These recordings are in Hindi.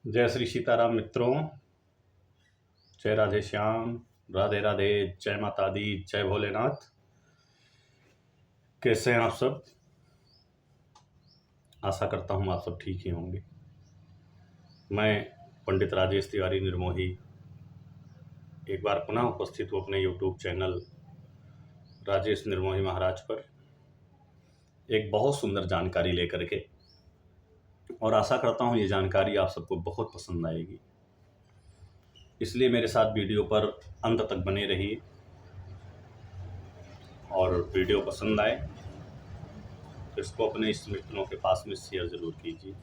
जय श्री सीताराम मित्रों। जय राधे श्याम। राधे राधे। जय माता दी। जय भोलेनाथ। कैसे हैं आप सब? आशा करता हूँ आप सब ठीक ही होंगे। मैं पंडित राजेश तिवारी निर्मोही एक बार पुनः उपस्थित हूँ अपने YouTube चैनल राजेश निर्मोही महाराज पर एक बहुत सुंदर जानकारी लेकर के, और आशा करता हूँ ये जानकारी आप सबको बहुत पसंद आएगी। इसलिए मेरे साथ वीडियो पर अंत तक बने रहिए, और वीडियो पसंद आए तो इसको अपने इष्ट मित्रों के पास में शेयर जरूर कीजिए।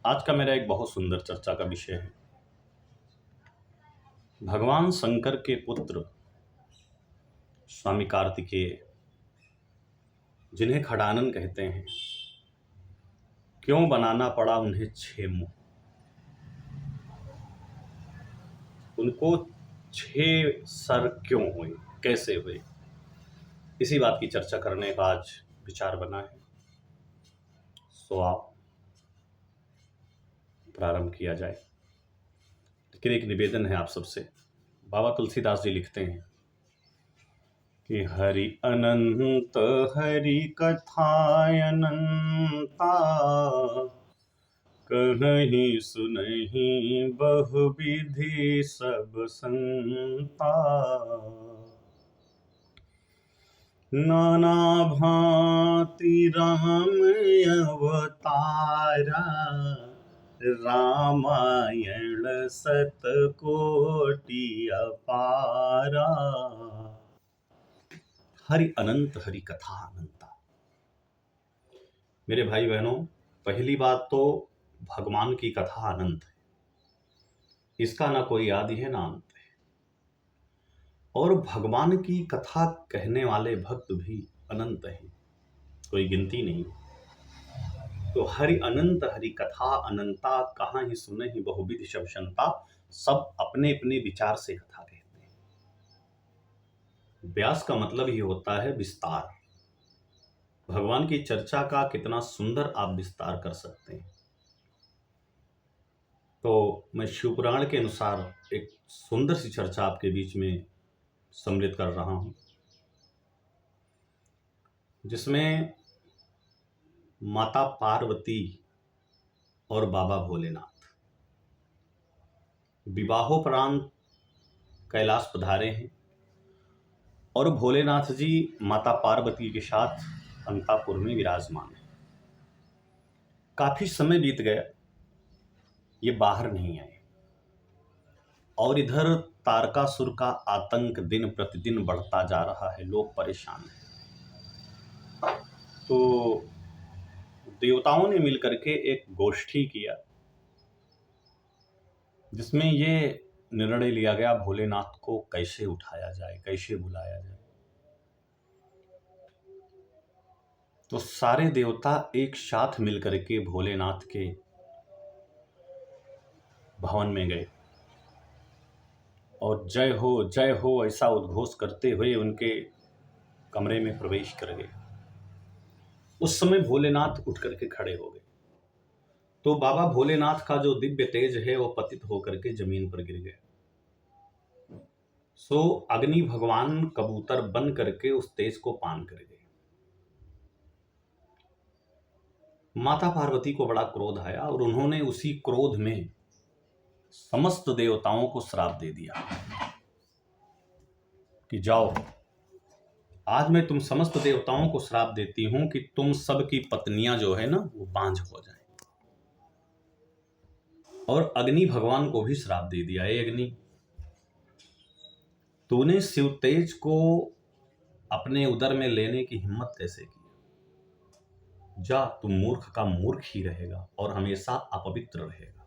आज का मेरा एक बहुत सुंदर चर्चा का विषय है भगवान शंकर के पुत्र स्वामी कार्तिकेय, जिन्हें खड़ानन कहते हैं, क्यों बनाना पड़ा उन्हें 6 मुंह? उनको 6 सर क्यों हुए, कैसे हुए? इसी बात की चर्चा करने का आज विचार बना है। सो आप प्रारंभ किया जाए। लेकिन एक निवेदन है आप सबसे। बाबा तुलसीदास जी लिखते हैं कि हरि अनंत हरि कथाय अनंता, कहीं सुनहि बहुविधि सब संता। नाना भांति राम अवतारा, रामायण सतकोटि अपारा। हरि अनंत हरि कथा अनंता। मेरे भाई बहनों, पहली बात तो भगवान की कथा अनंत है। इसका ना कोई आदि है ना अंत है। और भगवान की कथा कहने वाले भक्त भी अनंत हैं, कोई गिनती नहीं। तो हरि अनंत हरि कथा अनंता, कहाँ ही सुने ही बहुविधि सब संता। सब अपने अपने विचार से कथा कहते हैं। व्यास का मतलब ही होता है विस्तार। भगवान की चर्चा का कितना सुंदर आप विस्तार कर सकते हैं। तो मैं शिवपुराण के अनुसार एक सुंदर सी चर्चा आपके बीच में सम्मिलित कर रहा हूं, जिसमें माता पार्वती और बाबा भोलेनाथ विवाहोपरांत कैलाश पधारे हैं, और भोलेनाथ जी माता पार्वती के साथ अंतापुर में विराजमान हैं। काफी समय बीत गया, ये बाहर नहीं आए, और इधर तारकासुर का आतंक दिन प्रतिदिन बढ़ता जा रहा है। लोग परेशान हैं। तो देवताओं ने मिलकर के एक गोष्ठी किया, जिसमें ये निर्णय लिया गया भोलेनाथ को कैसे उठाया जाए, कैसे बुलाया जाए। तो सारे देवता एक साथ मिलकर के भोलेनाथ के भवन में गए, और जय हो ऐसा उद्घोष करते हुए उनके कमरे में प्रवेश कर गए। उस समय भोलेनाथ उठ करके खड़े हो गए, तो बाबा भोलेनाथ का जो दिव्य तेज है वो पतित होकर के जमीन पर गिर गया। सो अग्नि भगवान कबूतर बन करके उस तेज को पान कर गए। माता पार्वती को बड़ा क्रोध आया, और उन्होंने उसी क्रोध में समस्त देवताओं को श्राप दे दिया कि जाओ, आज मैं तुम समस्त देवताओं को श्राप देती हूं कि तुम सबकी पत्नियां जो है ना वो बांझ हो जाएं। और अग्नि भगवान को भी श्राप दे दिया, ए अग्नि, तूने शिव तेज को अपने उदर में लेने की हिम्मत कैसे की? जा, तुम मूर्ख का मूर्ख ही रहेगा और हमेशा अपवित्र रहेगा।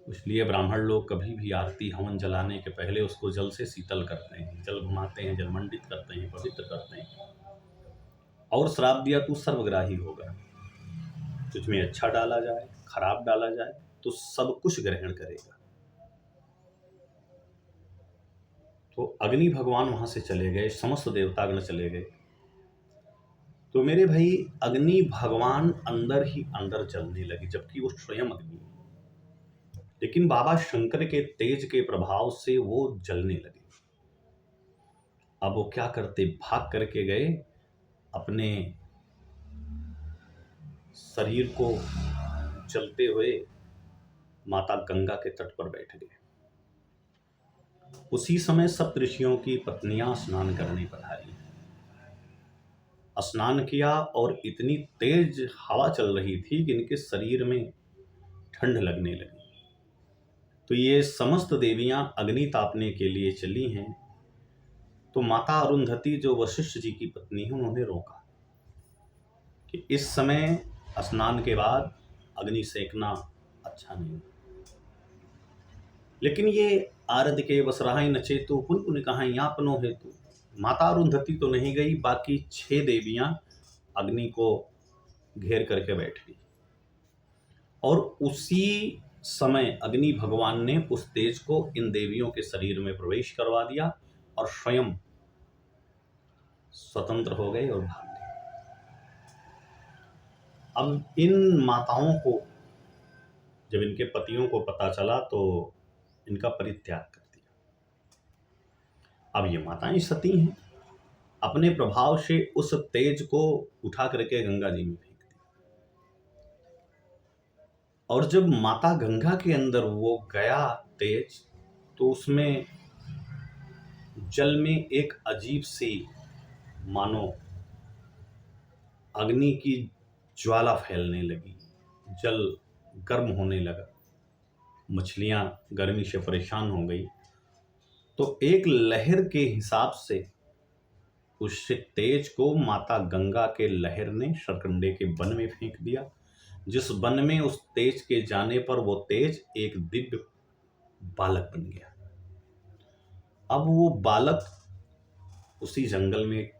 इसलिए ब्राह्मण लोग कभी भी आरती हवन जलाने के पहले उसको जल से शीतल करते हैं, जल घुमाते हैं, जल मंडित करते हैं, पवित्र करते हैं, और श्राप दिया तू सर्वग्राही होगा। तुझमें अच्छा डाला जाए, खराब डाला जाए, तो सब कुछ ग्रहण करेगा। तो अग्नि भगवान वहां से चले गए, समस्त देवतागण चले गए, तो मेरे भाई अग्नि भगवान अंदर ही अंदर जलने लगी, जबकि वो स्वयं अग्नि है। लेकिन बाबा शंकर के तेज के प्रभाव से वो जलने लगे। अब वो क्या करते, भाग करके गए, अपने शरीर को जलते हुए माता गंगा के तट पर बैठ गए। उसी समय सप्तऋषियों की पत्नियां स्नान करने पधारी। स्नान किया और इतनी तेज हवा चल रही थी कि इनके शरीर में ठंड लगने लगी। तो ये समस्त देवियां अग्नि तापने के लिए चली हैं। तो माता अरुंधति जो वशिष्ठ जी की पत्नी है, उन्होंने रोका कि इस समय स्नान के बाद अग्नि सेकना अच्छा नहीं। लेकिन ये आरद के बसराय नचेतु पुन पुन कहां यापनो हेतु, माता अरुंधति तो नहीं गई, बाकी 6 देवियां अग्नि को घेर करके बैठ गई। और उसी समय अग्नि भगवान ने उस तेज को इन देवियों के शरीर में प्रवेश करवा दिया और स्वयं स्वतंत्र हो गए और भाग गए। अब इन माताओं को, जब इनके पतियों को पता चला तो इनका परित्याग कर दिया। अब ये माताएं सती हैं, अपने प्रभाव से उस तेज को उठा करके गंगा जी में फेंक दिया। और जब माता गंगा के अंदर वो गया तेज, तो उसमें जल में एक अजीब सी मानो अग्नि की ज्वाला फैलने लगी, जल गर्म होने लगा, मछलियां गर्मी से परेशान हो गई। तो एक लहर के हिसाब से उस तेज को माता गंगा के लहर ने सरकंडे के वन में फेंक दिया, जिस वन में उस तेज के जाने पर वो तेज एक दिव्य बालक बन गया। अब वो बालक उसी जंगल में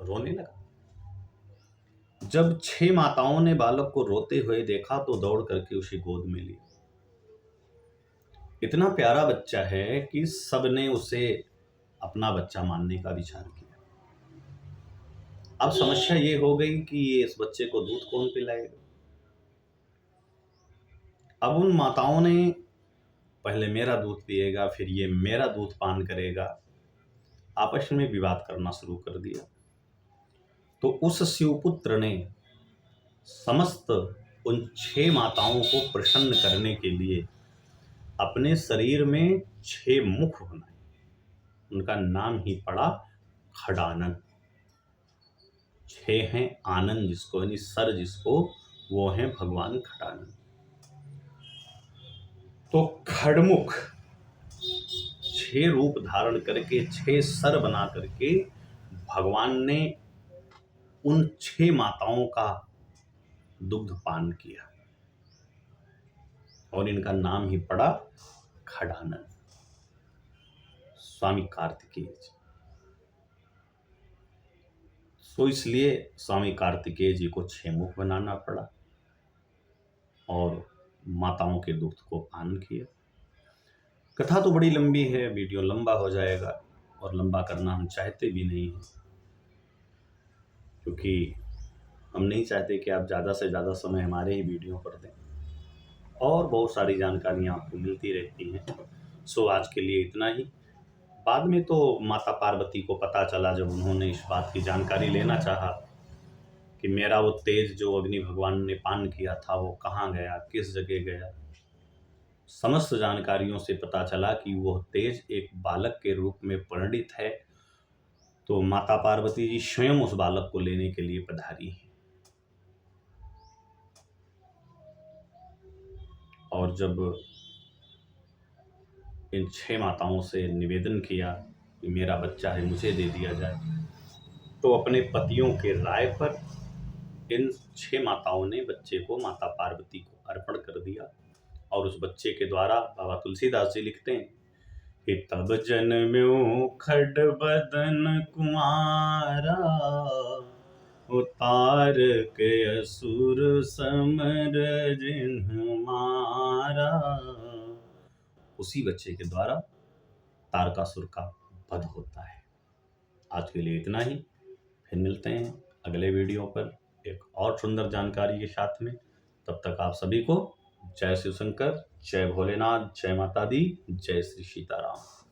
रोने लगा। जब 6 माताओं ने बालक को रोते हुए देखा तो दौड़ करके उसे गोद में लिया। इतना प्यारा बच्चा है कि सबने उसे अपना बच्चा मानने का विचार किया। अब समस्या ये हो गई कि ये इस बच्चे को दूध कौन पिलाएगा। अब उन माताओं ने पहले मेरा दूध पिएगा, फिर ये मेरा दूध पान करेगा, आपस में विवाद करना शुरू कर दिया। तो उस शिवपुत्र ने समस्त उन 6 माताओं को प्रसन्न करने के लिए अपने शरीर में 6 मुख बनाए। उनका नाम ही पड़ा खडानन। 6 हैं आनंद जिसको, यानी सर जिसको, वो हैं भगवान खडानन। तो खड़मुख 6 रूप धारण करके, 6 सर बना करके भगवान ने उन 6 माताओं का दुग्ध पान किया और इनका नाम ही पड़ा खडानन, स्वामी कार्तिकेय जी। तो इसलिए स्वामी कार्तिकेय जी को 6 मुख बनाना पड़ा और माताओं के दुग्ध को पान किया। कथा तो बड़ी लंबी है, वीडियो लंबा हो जाएगा और लंबा करना हम चाहते भी नहीं हैं, क्योंकि हम नहीं चाहते कि आप ज़्यादा से ज़्यादा समय हमारे ही वीडियो पर दें और बहुत सारी जानकारियाँ आपको मिलती रहती हैं। सो आज के लिए इतना ही। बाद में तो माता पार्वती को पता चला, जब उन्होंने इस बात की जानकारी लेना चाहा कि मेरा वो तेज जो अग्नि भगवान ने पान किया था वो कहाँ गया, किस जगह गया, समस्त जानकारियों से पता चला कि वह तेज एक बालक के रूप में परिणित है। तो माता पार्वती जी स्वयं उस बालक को लेने के लिए पधारी हैं। और जब इन 6 माताओं से निवेदन किया कि मेरा बच्चा है, मुझे दे दिया जाए, तो अपने पतियों के राय पर इन 6 माताओं ने बच्चे को माता पार्वती को अर्पण कर दिया। और उस बच्चे के द्वारा बाबा तुलसीदास जी लिखते हैं कि तब जन्म्यो खड बदन कुमारा, उतार के असुर समर जिन्ह मारा। उसी बच्चे के द्वारा तारकासुर का वध होता है। आज के लिए इतना ही, फिर मिलते हैं अगले वीडियो पर एक और सुंदर जानकारी के साथ में। तब तक आप सभी को जय शिव शंकर, जय भोलेनाथ, जय माता दी, जय श्री सीताराम।